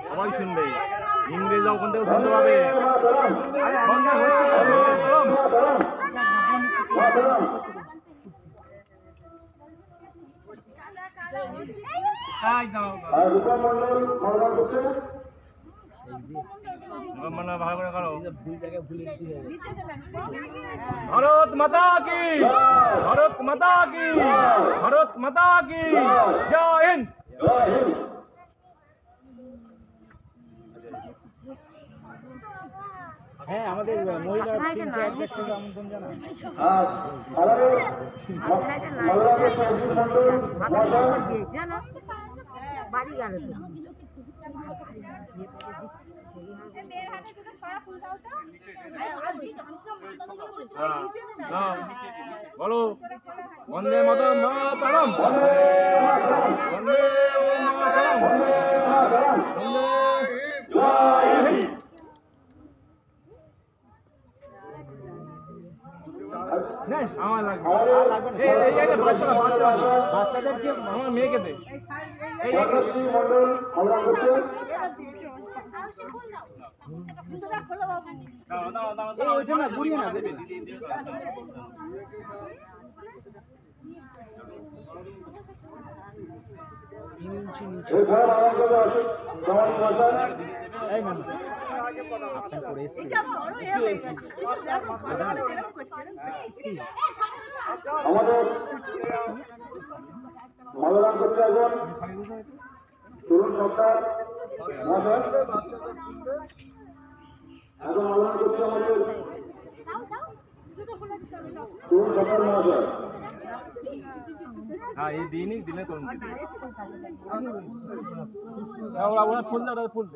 সবাই শুনবে, ইংরেজ ওখান থেকে শুনতে পাবে। ভারত মাতা কি, ভারত মাতা কি, ভারত মাতা কি জয় হিন্দ। হ্যাঁ, আমাদের মহিলা আমন্ত্রণ জানান। বাড়ি গেল বলো বন্দে মাতরম, মাতরম, বন্দে মাতরম, জয় হিন্দ। আমার লাগবে, বাচ্চাদেরকে আমার মেয়েকে দে। আমাদের মালারাম করতে একজন তরুণ সরকার এখন মালারাম করতে আমাদের তরুণ সরকার মহাশয়। হ্যাঁ, এই দিনই দিলে তরুণ ফুল ফুল